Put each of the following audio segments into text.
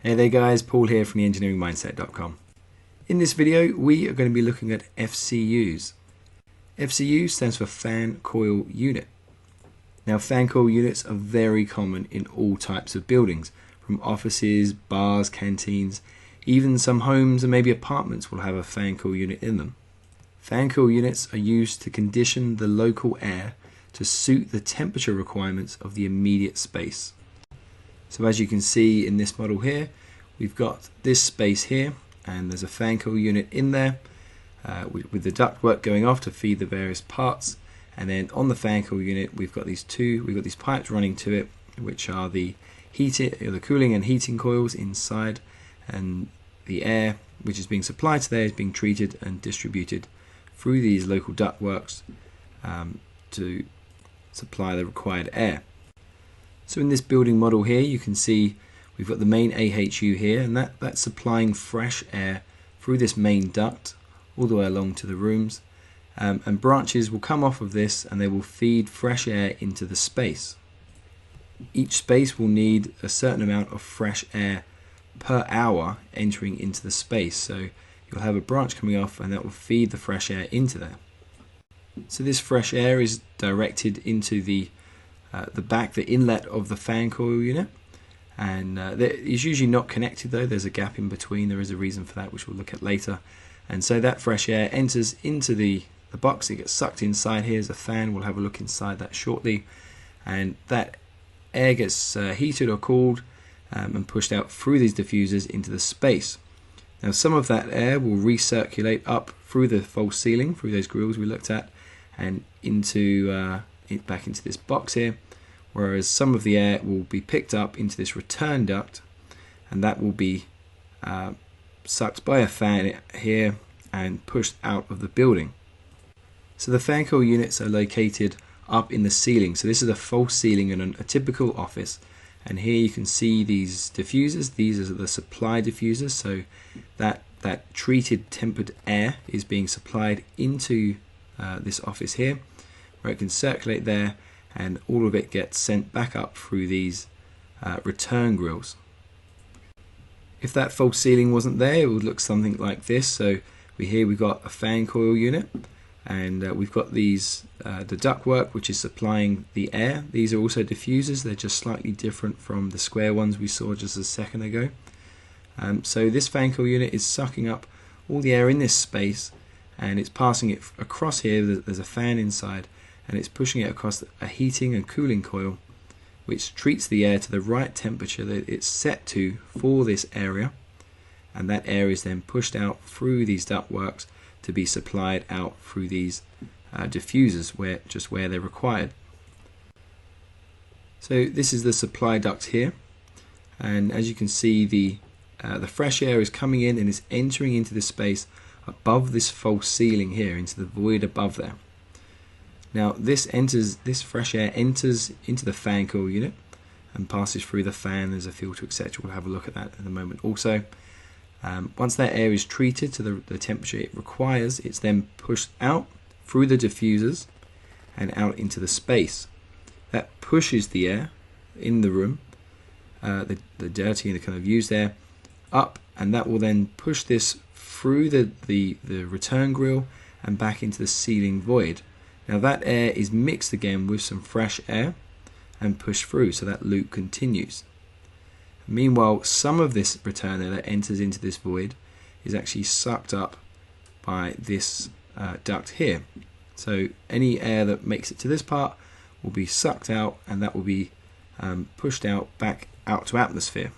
Hey there guys, Paul here from theengineeringmindset.com. In this video we are going to be looking at FCUs. FCU stands for fan coil unit. Now fan coil units are very common in all types of buildings, from offices, bars, canteens, even some homes and maybe apartments will have a fan coil unit in them. Fan coil units are used to condition the local air to suit the temperature requirements of the immediate space. So as you can see in this model here, we've got this space here and there's a fan coil unit in there with the ductwork going off to feed the various parts, and then on the fan coil unit we've got these pipes running to it, which are the cooling and heating coils inside, and the air which is being supplied to there is being treated and distributed through these local ductworks to supply the required air. So in this building model here you can see we've got the main AHU here, and that's supplying fresh air through this main duct all the way along to the rooms, and branches will come off of this and they will feed fresh air into the space. Each space will need a certain amount of fresh air per hour entering into the space, so you'll have a branch coming off and that will feed the fresh air into there. So this fresh air is directed into the inlet of the fan coil unit, and it's usually not connected though, there's a gap in between. There is a reason for that which we'll look at later, and so that fresh air enters into the box. It gets sucked inside. Here's a fan, we'll have a look inside that shortly, and that air gets heated or cooled and pushed out through these diffusers into the space. Now some of that air will recirculate up through the false ceiling, through those grills we looked at, and into back into this box here, whereas some of the air will be picked up into this return duct, and that will be sucked by a fan here and pushed out of the building. So the fan coil units are located up in the ceiling. So this is a false ceiling in a typical office, and here you can see these diffusers. These are the supply diffusers, so that treated tempered air is being supplied into this office here, where it can circulate there, and all of it gets sent back up through these return grills. If that false ceiling wasn't there, it would look something like this. So we've got a fan coil unit, and we've got these the ductwork which is supplying the air. These are also diffusers, they're just slightly different from the square ones we saw just a second ago. So this fan coil unit is sucking up all the air in this space, and it's passing it across here. There's a fan inside, and it's pushing it across a heating and cooling coil, which treats the air to the right temperature that it's set to for this area, and that air is then pushed out through these ductworks to be supplied out through these diffusers where they're required. So this is the supply duct here, and as you can see the fresh air is coming in and is entering into the space above this false ceiling here, into the void above there. Now this fresh air enters into the fan coil unit and passes through the fan. There's a filter, etc. We'll have a look at that in a moment also. Once that air is treated to the temperature it requires, it's then pushed out through the diffusers and out into the space. That pushes the air in the room, the dirty and the kind of used air, up, and that will then push this through the return grill and back into the ceiling void. Now that air is mixed again with some fresh air and pushed through, so that loop continues. Meanwhile, some of this return air that enters into this void is actually sucked up by this duct here. So any air that makes it to this part will be sucked out, and that will be pushed out back out to atmosphere.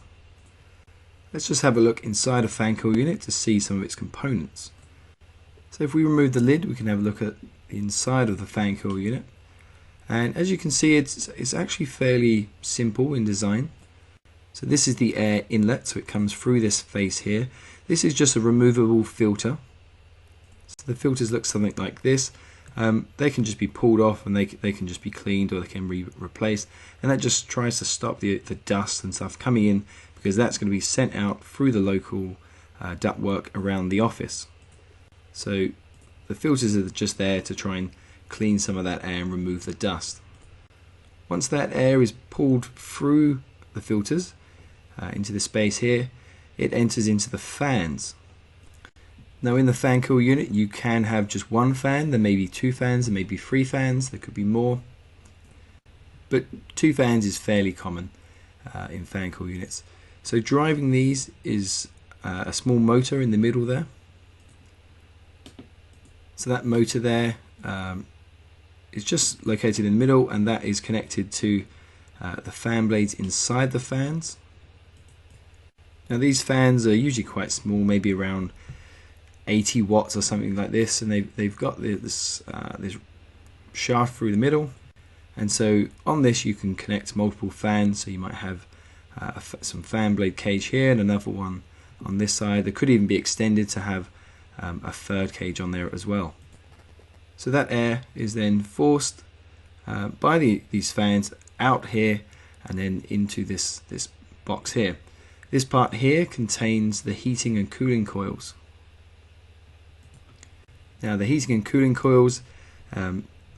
Let's just have a look inside a fan coil unit to see some of its components. So if we remove the lid, we can have a look at the inside of the fan coil unit, and as you can see it's actually fairly simple in design. So this is the air inlet, so it comes through this face here. This is just a removable filter. So the filters look something like this. They can just be pulled off, and they can just be cleaned, or they can be replaced, and that just tries to stop the dust and stuff coming in, because that's going to be sent out through the local ductwork around the office. So the filters are just there to try and clean some of that air and remove the dust. Once that air is pulled through the filters, into the space here, it enters into the fans. Now in the fan coil unit you can have just one fan, there may be two fans, there may be three fans, there could be more. But two fans is fairly common in fan coil units. So driving these is a small motor in the middle there. So that motor there is just located in the middle, and that is connected to the fan blades inside the fans. Now these fans are usually quite small, maybe around 80 watts or something like this, and they've got this shaft through the middle, and so on this you can connect multiple fans. So you might have some fan blade cage here and another one on this side. There could even be extended to have a third cage on there as well. So that air is then forced by these fans out here and then into this box here. This part here contains the heating and cooling coils. Now the heating and cooling coils,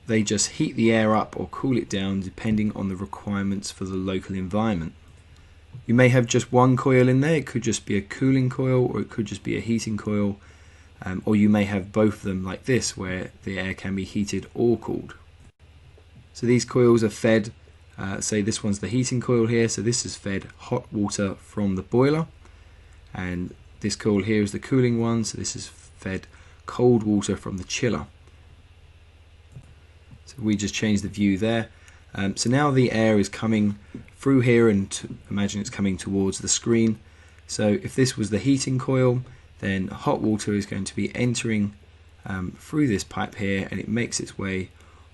they just heat the air up or cool it down depending on the requirements for the local environment. You may have just one coil in there, it could just be a cooling coil or it could just be a heating coil, or you may have both of them like this where the air can be heated or cooled. So these coils are fed, say this one's the heating coil here, so this is fed hot water from the boiler, and this coil here is the cooling one, so this is fed cold water from the chiller. So we just changed the view there. So now the air is coming through here, and imagine it's coming towards the screen. So if this was the heating coil, then hot water is going to be entering through this pipe here, and it makes its way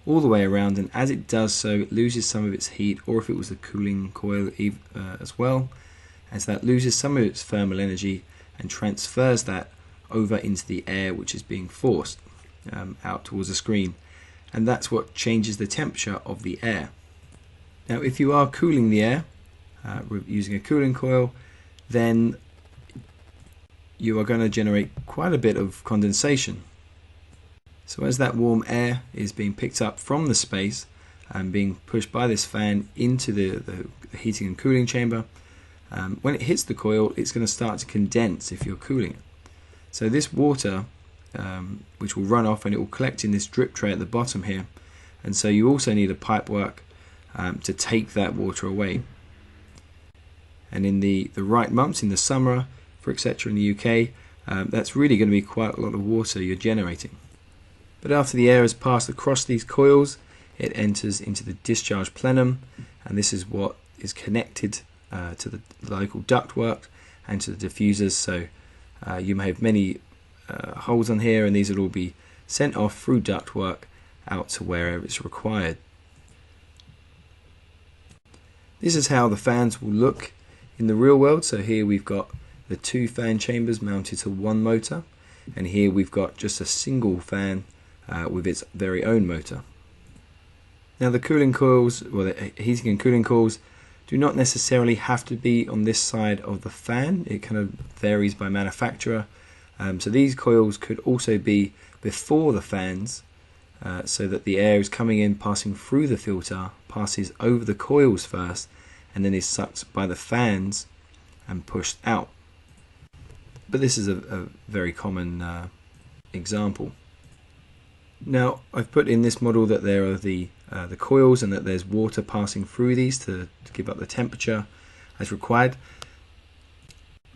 all the way around, and as it does so it loses some of its heat, or if it was the cooling coil as well, as that loses some of its thermal energy and transfers that over into the air which is being forced out towards the screen, and that's what changes the temperature of the air. Now if you are cooling the air using a cooling coil, then you are going to generate quite a bit of condensation. So as that warm air is being picked up from the space and being pushed by this fan into the heating and cooling chamber, when it hits the coil it's going to start to condense if you're cooling it. So this water which will run off and it will collect in this drip tray at the bottom here, and so you also need a pipe work to take that water away. And in the right months, in the summer for etc. in the UK, that's really going to be quite a lot of water you're generating. But after the air has passed across these coils, it enters into the discharge plenum, and this is what is connected to the local ductwork and to the diffusers. So you may have many holes on here, and these will all be sent off through ductwork out to wherever it's required. This is how the fans will look in the real world. So here we've got the two fan chambers mounted to one motor, and here we've got just a single fan with its very own motor. Now the cooling coils, or the heating and cooling coils, do not necessarily have to be on this side of the fan. It kind of varies by manufacturer. So these coils could also be before the fans, so that the air is coming in, passing through the filter, passes over the coils first, and then is sucked by the fans and pushed out. But this is a very common example. Now I've put in this model that there are the coils and that there's water passing through these to give up the temperature as required.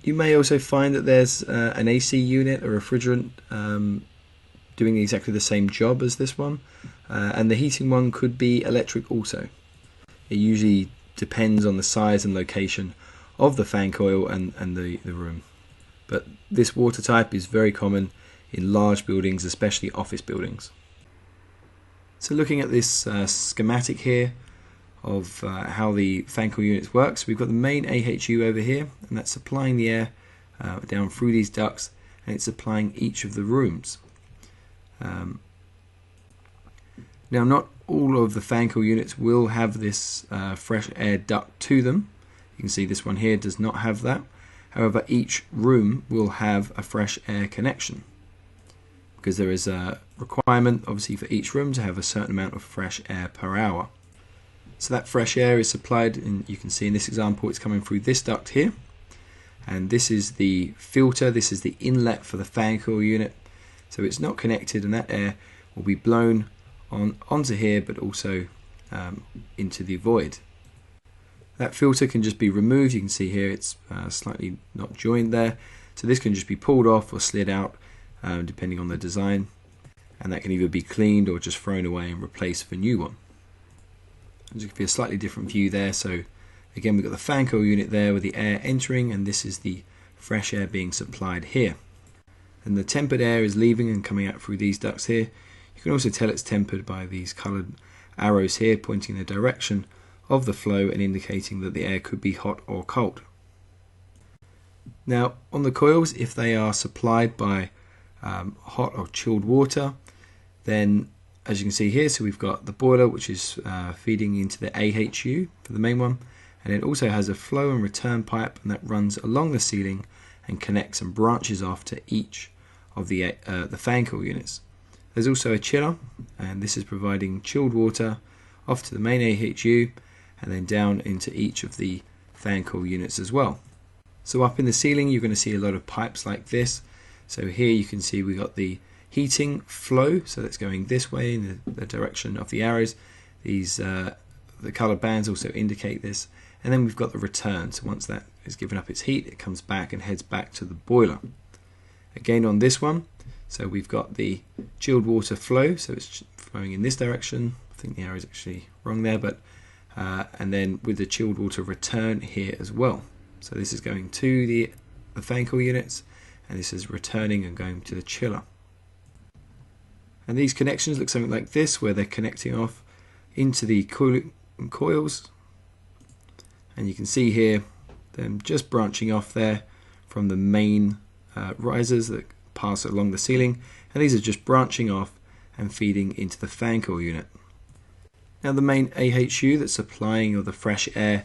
You may also find that there's an AC unit, a refrigerant, doing exactly the same job as this one, and the heating one could be electric also. It usually depends on the size and location of the fan coil and the room. But this water type is very common in large buildings, especially office buildings. So looking at this schematic here of how the fan coil units work, so we've got the main AHU over here, and that's supplying the air down through these ducts, and it's supplying each of the rooms. Now not all of the fan coil units will have this fresh air duct to them. You can see this one here does not have that. However, each room will have a fresh air connection, because there is a requirement obviously for each room to have a certain amount of fresh air per hour. So that fresh air is supplied, and you can see in this example it's coming through this duct here, and this is the filter, this is the inlet for the fan coil unit. So it's not connected, and that air will be blown onto here, but also into the void. That filter can just be removed. You can see here it's slightly not joined there, so this can just be pulled off or slid out depending on the design, and that can either be cleaned or just thrown away and replaced with a new one. There's going to be a slightly different view there. So again, we've got the fan coil unit there with the air entering, and this is the fresh air being supplied here. And the tempered air is leaving and coming out through these ducts here. You can also tell it's tempered by these coloured arrows here pointing the direction of the flow and indicating that the air could be hot or cold. Now on the coils, if they are supplied by hot or chilled water, then as you can see here, so we've got the boiler which is feeding into the AHU for the main one, and it also has a flow and return pipe, and that runs along the ceiling and connects and branches off to each of the fan coil units. There's also a chiller, and this is providing chilled water off to the main AHU and then down into each of the fan coil units as well. So up in the ceiling you're going to see a lot of pipes like this. So here you can see we got the heating flow, so that's going this way in the direction of the arrows. These the coloured bands also indicate this, and then we've got the return. So once that is given up its heat, it comes back and heads back to the boiler. Again on this one, so we've got the chilled water flow, so it's flowing in this direction. I think the arrow is actually wrong there, but and then with the chilled water return here as well. So this is going to the fan coil units, and this is returning and going to the chiller. And these connections look something like this, where they're connecting off into the cooling coils, and you can see here them just branching off there from the main risers that pass along the ceiling, and these are just branching off and feeding into the fan coil unit. Now the main AHU that's supplying all the fresh air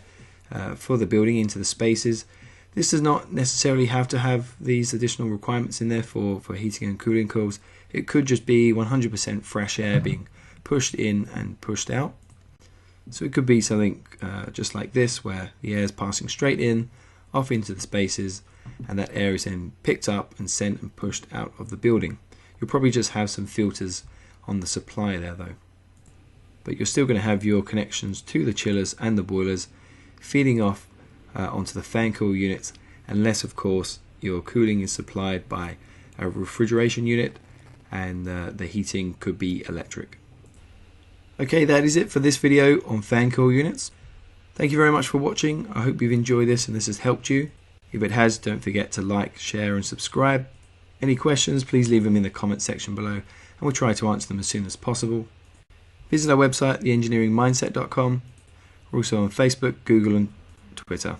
for the building into the spaces, this does not necessarily have to have these additional requirements in there for heating and cooling coils. It could just be 100% fresh air being pushed in and pushed out. So it could be something just like this, where the air is passing straight in, off into the spaces, and that air is then picked up and sent and pushed out of the building. You'll probably just have some filters on the supply there though. But you're still going to have your connections to the chillers and the boilers feeding off onto the fan coil units, unless of course your cooling is supplied by a refrigeration unit, and the heating could be electric. Okay, that is it for this video on fan coil units. Thank you very much for watching. I hope you've enjoyed this and this has helped you. If it has, don't forget to like, share and subscribe. Any questions, please leave them in the comment section below, and we'll try to answer them as soon as possible. Visit our website, theengineeringmindset.com. We're also on Facebook, Google and Twitter.